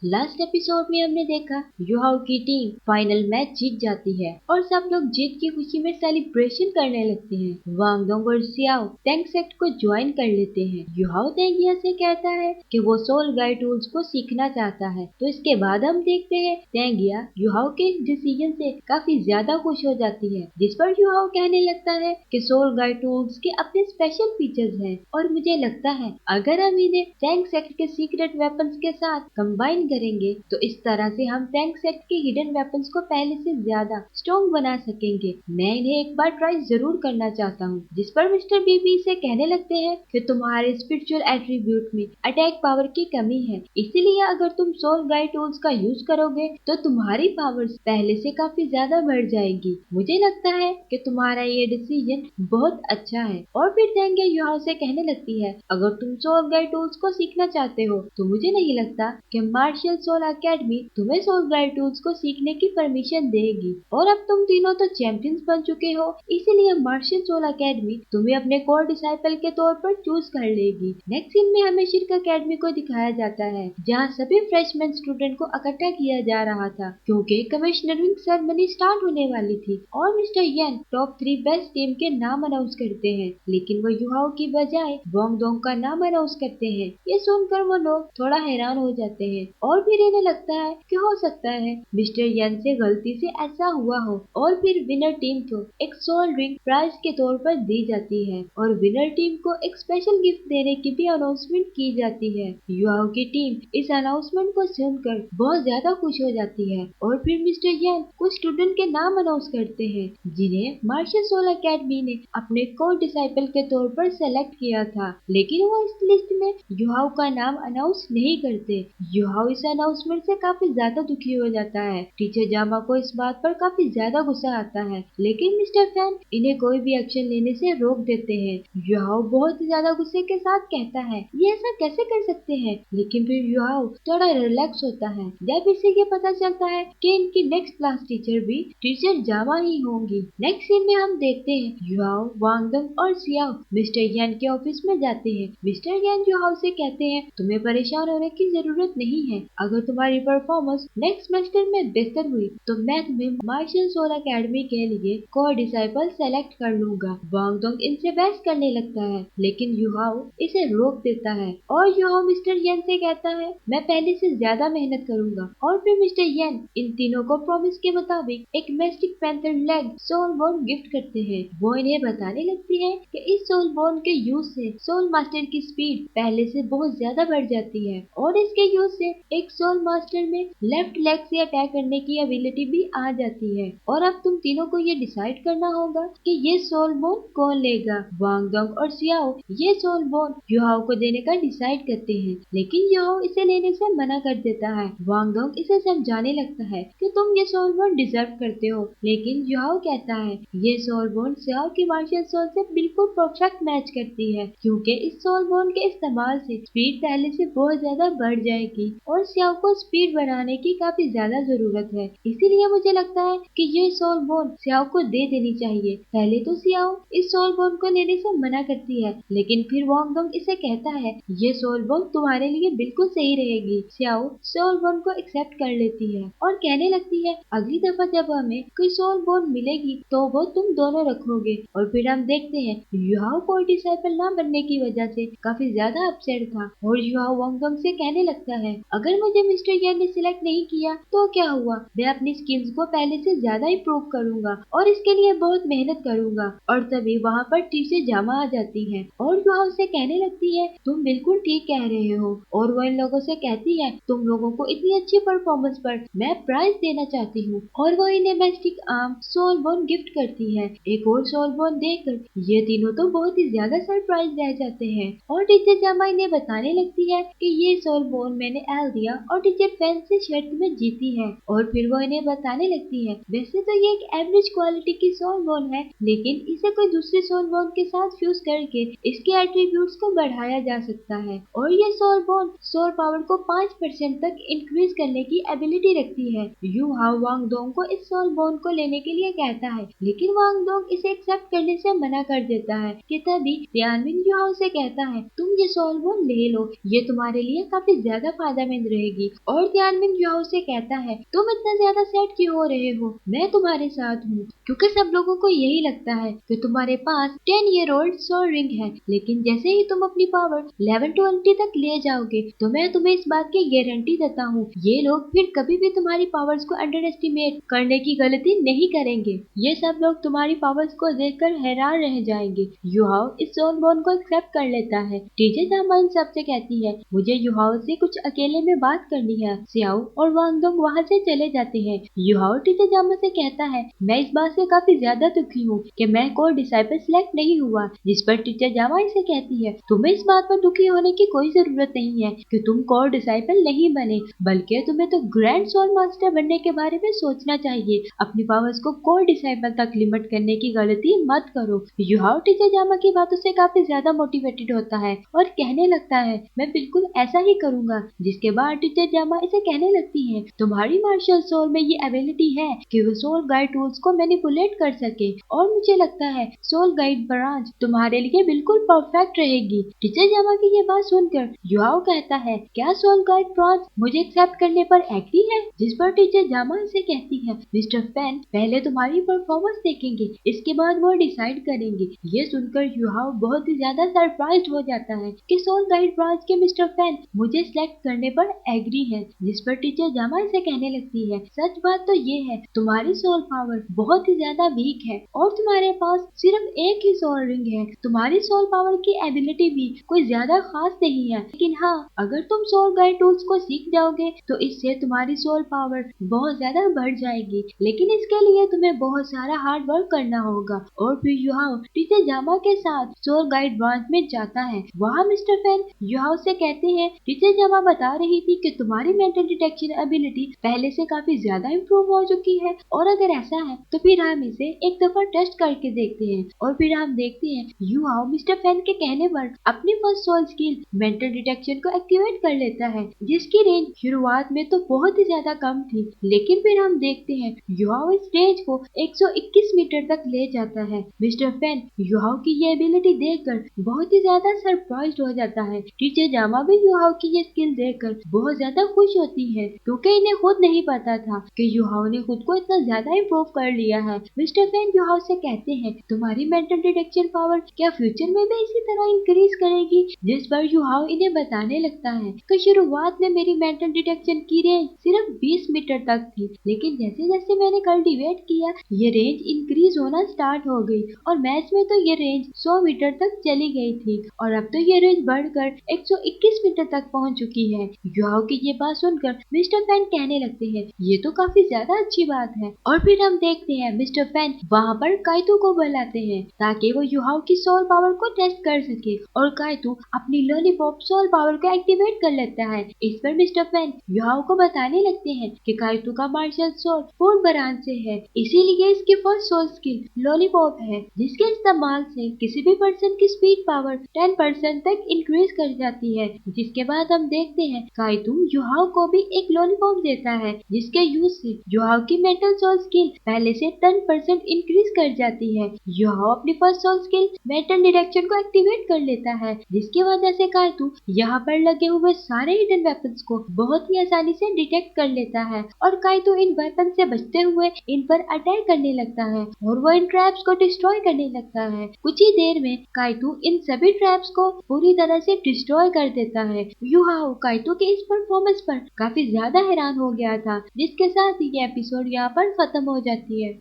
Last episode में हमने देखा युहाओ की टीम फाइनल मैच जीत जाती है और सब लोग जीत की खुशी में सेलिब्रेशन करने लगते हैं। वांग दोंग और सियाओ टैंक सेक्ट को ज्वाइन कर लेते हैं। युहाओ तेंगिया से कहता है कि वो सोल गाइड टूल्स को सीखना चाहता है। तो इसके बाद हम देखते हैं तेंगिया युहाओ के डिसीजन से काफी ज्यादा खुश हो जाती है, जिस पर युहाओ कहने लगता है कि सोल गाइड टूल्स के अपने स्पेशल फीचर्स हैं और मुझे लगता है अगर हम इन्हें टैंक सेक्ट के सीक्रेट वेपन्स के साथ कंबाइन करेंगे तो इस तरह से हम टैंक सेट के हिडन वेपन्स को पहले से ज्यादा स्ट्रॉन्ग बना सकेंगे। मैं इन्हें एक बार ट्राई जरूर करना चाहता हूँ। जिस पर मिस्टर बीबी से कहने लगते हैं कि तुम्हारे स्पिरिचुअल एट्रीब्यूट में अटैक पावर की कमी है, इसीलिए अगर तुम सोल गाइड टूल्स का यूज करोगे तो तुम्हारी पावर्स पहले से काफी ज्यादा बढ़ जाएगी। मुझे लगता है कि तुम्हारा ये डिसीजन बहुत अच्छा है। और फिर तेंगिया युहाओ से कहने लगती है अगर तुम सोल गाइड टूल्स को सीखना चाहते हो तो मुझे नहीं लगता कि मार्शल सोल एकेडमी तुम्हें सोल गाइड टूल्स को सीखने की परमिशन देगी। और अब तुम तीनों तो चैंपियंस बन चुके हो, इसीलिए मार्शल सोल एकेडमी तुम्हें अपने कोर डिसाइपल के तौर पर चूज कर लेगी। नेक्स्ट सीन में हमें शिर्क एकेडमी को दिखाया जाता है, जहाँ सभी फ्रेशमैन स्टूडेंट को इकट्ठा किया जा रहा था क्योंकि कमिश्नरिंग सेरेमनी स्टार्ट होने वाली थी और मिस्टर येन टॉप 3 बेस्ट टीम के नाम अनाउंस करते हैं, लेकिन वो युहाओ की बजाय वांग दोंग का नाम अनाउंस करते हैं। ये सुनकर वो लोग थोड़ा हैरान हो जाते हैं और फिर इन्हें लगता है कि हो सकता है मिस्टर यन से गलती से ऐसा हुआ हो। और फिर विनर टीम को एक सोल रिंग प्राइज के तौर पर दी जाती है और विनर टीम को एक स्पेशल गिफ्ट देने की भी अनाउंसमेंट की जाती है। युवाओं की टीम इस अनाउंसमेंट को सुनकर बहुत ज्यादा खुश हो जाती है और फिर मिस्टर यन कुछ स्टूडेंट के नाम अनाउंस करते हैं जिन्हें मार्शल सोल एकेडमी ने अपने कोर डिसाइपल के तौर पर सेलेक्ट किया था, लेकिन वो इस लिस्ट में युहाओ का नाम अनाउंस नहीं करते। युहाओ इस अनाउंसमेंट से काफी ज्यादा दुखी हो जाता है। टीचर जामा को इस बात पर काफी ज्यादा गुस्सा आता है, लेकिन मिस्टर फैन इन्हें कोई भी एक्शन लेने से रोक देते हैं। युहाओ बहुत ज्यादा गुस्से के साथ कहता है ये ऐसा कैसे कर सकते हैं, लेकिन फिर युहाओ थोड़ा रिलैक्स होता है जब इसे ये पता चलता है कि इनकी नेक्स्ट क्लास टीचर भी टीचर जामा ही होंगी। नेक्स्ट सीन में हम देखते हैं युहाओ, वांगडंग और सियाओ मिस्टर यान के ऑफिस में जाते हैं। मिस्टर यान युहाओ से कहते हैं तुम्हें परेशान होने की जरूरत नहीं है, अगर तुम्हारी परफॉर्मेंस नेक्स्ट सेमेस्टर में बेहतर हुई तो मैं तुम्हें मार्शल सोल एकेडमी के लिए कोर डिसाइपल सेलेक्ट कर लूंगा। वांग दोंग इनसे बहस करने लगता है, लेकिन युहाओ इसे रोक देता है और युहाओ मिस्टर येन से कहता है मैं पहले से ज्यादा मेहनत करूंगा। और फिर मिस्टर येन इन तीनों को प्रॉमिस के मुताबिक एक mystic panther leg soul bone gift करते हैं। वो इन्हें बताने लगती है कि इस सोल बोन के यूज से सोल मास्टर की स्पीड पहले से बहुत ज्यादा बढ़ जाती है और इसके यूज से एक सोल मास्टर में लेफ्ट लेग से अटैक करने की एबिलिटी भी आ जाती है। और अब तुम तीनों को ये डिसाइड करना होगा कि ये सोल बोन कौन लेगा। वांग दोंग और सियाओ ये सोल बोन युहाओ को देने का डिसाइड करते हैं, लेकिन युहाओ इसे लेने से मना कर देता है। वांग दोंग इसे समझाने लगता है कि तुम ये सोल बोन डिजर्व करते हो, लेकिन युहाओ कहता है ये सोल बोन सियाओ की मार्शल सोल से बिल्कुल परफेक्ट मैच करती है क्योंकि इस सोल बोन के इस्तेमाल से स्पीड पहले से बहुत ज्यादा बढ़ जाएगी और सियाओ को स्पीड बढ़ाने की काफी ज्यादा जरूरत है। इसीलिए मुझे लगता है कि ये सोल बोन सियाओ को दे देनी चाहिए। पहले तो सियाओ इस सोल बोन को लेने से मना करती है, लेकिन फिर वांग दोंग इसे कहता है ये सोल बोन तुम्हारे लिए बिल्कुल सही रहेगी। सियाओ सोल बोन को एक्सेप्ट कर लेती है और कहने लगती है अगली दफा जब हमें कोई सोल बोन मिलेगी तो वो तुम दोनों रखोगे। और फिर हम देखते हैं युहाओ को डिसाइपल ना बनने की वजह से काफी ज्यादा अपसेट था और युहाओ वांग दोंग से कहने लगता है अगर मुझे मिस्टर यान ने सिलेक्ट नहीं किया तो क्या हुआ, मैं अपनी स्किल्स को पहले से ज्यादा इम्प्रूव करूंगा और इसके लिए बहुत मेहनत करूंगा। और तभी वहाँ पर टीचर जामा आ जाती है और युहाओ से कहने लगती है तुम बिल्कुल ठीक कह रहे हो। और वो इन लोगों से कहती है तुम लोगों को इतनी अच्छी परफॉर्मेंस पर मैं प्राइज देना चाहती हूँ और वो इन्हें mystic arm soul bone gift करती है। एक और सोल बोन देखकर ये तीनों तो बहुत ही ज्यादा सरप्राइज रह जाते हैं और टीचर जामा इन्हें बताने लगती है कि ये सोल बोन मैंने एल्डिया और टीचर फैन से शर्त में जीती है। और फिर वो इन्हें बताने लगती है वैसे तो ये एक एवरेज क्वालिटी की सोल बोन है, लेकिन इसे कोई दूसरे सोल बोन के साथ फ्यूज करके इसके एट्रीब्यूट्स को बढ़ाया जा सकता है और ये सोल बोन सोल पावर को 5% तक इंक्रीज करने की एबिलिटी रखती है। यू हाउ वांग दोंग को इस सोल बोन को लेने के लिए कहता है, लेकिन वांग दोंग इसे एक्सेप्ट करने से मना कर देता है कि तभी तियानमिन युहाओ से कहता है तुम ये सोल बोन ले लो, ये तुम्हारे लिए काफी ज्यादा फायदेमंद रहेगी। और तियानमिन युहाओ से कहता है तुम इतना ज्यादा सैड क्यों हो रहे हो, मैं तुम्हारे साथ हूँ। क्योंकि सब लोगों को यही लगता है कि तुम्हारे पास 10-year-old सोल रिंग है, लेकिन जैसे ही तुम अपनी पावर लेवल 20 तक ले जाओगे तो मैं तुम्हें इस बात की गारंटी देता हूँ, ये लोग फिर कभी भी तुम्हारी पावर्स को अंडर एस्टिमेट करने की गलती नहीं करेंगे। ये सब लोग तुम्हारी पावर्स को देखकर हैरान रह जाएंगे। युहाओ इस सोल बॉन्ड को एक्सेप्ट कर लेता है। टीचर जामा इन सबसे कहती है मुझे युहाओ से कुछ अकेले में बात करनी है। सियाओ और वांगडोंग वहाँ से चले जाते हैं। युहाओ टीचर जामा से कहता है मैं इस बात से काफी ज्यादा दुखी हूँ कि मैं कोर डिसाइपल सिलेक्ट नहीं हुआ। जिस पर टीचर जामा इसे कहती है तुम्हें इस बात पर दुखी होने की कोई जरूरत नहीं है कि तुम कोर डिसाइपल नहीं बने, बल्कि तुम्हें तो ग्रैंड सोल मास्टर बनने के बारे में सोचना चाहिए। अपनी पावर्स को कोर डिसाइपल तक लिमिट करने की गलती मत करो। युहाओ टीचर जामा की बातों से काफी ज्यादा मोटिवेटेड होता है और कहने लगता है मैं बिल्कुल ऐसा ही करूंगा। जिसके बाद टीचर जामा इसे कहने लगती है तुम्हारी मार्शल सोल में ये एबिलिटी है कि वो सोल गाइड टूल्स को मैनिपुलेट कर सके, और मुझे लगता है सोल गाइड ब्रांच तुम्हारे लिए बिल्कुल परफेक्ट रहेगी। टीचर जामा की ये बात सुनकर युहाओ कहता है क्या सोल गाइड ब्रांच मुझे एक्सेप्ट करने पर एग्री है। जिस पर टीचर जामा इसे कहती है मिस्टर फैन पहले तुम्हारी परफॉर्मेंस देखेंगे, इसके बाद वो डिसाइड करेंगे। ये सुनकर युहाओ बहुत ही ज्यादा सरप्राइज्ड हो जाता है कि सोल गाइड ब्रांच के मिस्टर फैन मुझे सिलेक्ट करने पर एग्री है। जिस पर टीचर जामा इसे कहने लगती है सच बात तो ये है तुम्हारी सोल पावर बहुत ही ज्यादा वीक है और तुम्हारे पास सिर्फ एक ही सोल रिंग है। तुम्हारी सोल पावर की एबिलिटी भी कोई ज्यादा खास नहीं है, लेकिन हाँ अगर तुम सोल गाइड टूल्स को सीख जाओगे तो इससे तुम्हारी सोल पावर बहुत ज्यादा बढ़ जाएगी, लेकिन इसके लिए तुम्हें बहुत सारा हार्ड वर्क करना होगा। और फिर युहाओ टीचर जामा के साथ सोल गाइड ब्रांच में जाता है। वहाँ मिस्टर फैन युहाओ से कहते हैं टीचर जामा बता रही थी कि तुम्हारी मेंटल डिटेक्शन एबिलिटी पहले से काफी ज्यादा इम्प्रूव हो चुकी है, और अगर ऐसा है तो फिर हम इसे एक दफा टेस्ट करके देखते हैं। और फिर हम देखते हैं युहाओ मिस्टर फैन के कहने पर अपनी first soul skill mental detection को एक्टिवेट कर लेता है, जिसकी रेंज शुरुआत में तो बहुत ही ज्यादा कम थी, लेकिन फिर हम देखते हैं युहाओ इस रेंज को 121 मीटर तक ले जाता है। मिस्टर फैन युहाओ की ये एबिलिटी देखकर बहुत ही ज्यादा सरप्राइज्ड हो जाता है। टीचर जामा भी युहाओ की ये स्किल देखकर बहुत ज्यादा खुश होती है, क्योंकि इन्हें खुद नहीं पता था कि युहाओ ने खुद को इतना ज्यादा इम्प्रूव कर लिया है। मिस्टर फैन युहाओ से कहते हैं तुम्हारी मेंटल डिटेक्शन पावर क्या फ्यूचर में भी इसी तरह इंक्रीज करेगी। जिस पर युहाओ इन्हें बताने लगता है कि शुरुआत में मेरी मेंटल डिटेक्शन की रेंज सिर्फ 20 मीटर तक थी, लेकिन जैसे जैसे मैंने कल्टीवेट किया ये रेंज इंक्रीज होना स्टार्ट हो गई और मैच में तो ये रेंज 100 मीटर तक चली गई थी, और अब तो ये रेंज बढ़कर 121 मीटर तक पहुंच चुकी है। युहाओ की ये बात सुनकर मिस्टर फैन कहने लगते हैं ये तो काफी ज्यादा अच्छी बात है। और फिर हम देखते हैं मिस्टर फैन वहाँ पर काइतू को बुलाते हैं ताकि वो युहाओ की सोल पावर को टेस्ट कर सके, और काइतू अपनी लॉलीपॉप सोल पावर को एक्टिवेट कर लेता है। इस पर मिस्टर फैन युहाओ को बताने लगते हैं कि काइतू का मार्शल सोल पूर्ण ब्रांच से है, इसीलिए इसकी फर्स्ट सोल स्किल लॉलीपॉप है, जिसके इस्तेमाल से किसी भी पर्सन की स्पीड पावर 10% तक इंक्रीज कर जाती है। जिसके बाद हम देखते हैं काइतू युहाओ को भी एक लॉलीपॉप देता है, जिसके यूज से युहाओ की मेंटल सोल स्किल पहले से 10% इंक्रीज कर जाती है। युहाओ अपनी first soul skill mental detection को एक्टिवेट कर लेता है, जिसकी वजह से काइतू यहाँ पर लगे हुए सारे हिडन वेपन्स को बहुत ही आसानी से डिटेक्ट कर लेता है, और काइतू इन वेपन से बचते हुए इन पर अटैक करने लगता है और वो इन ट्रैप्स को डिस्ट्रॉय करने लगता है। कुछ ही देर में काइतू इन सभी ट्रैप्स को पूरी तरह से डिस्ट्रॉय कर देता है। युहाओ काइतू के इस परफॉर्मेंस पर काफी ज्यादा हैरान हो गया था, जिसके साथ ये एपिसोड यहाँ पर खत्म हो जाती है।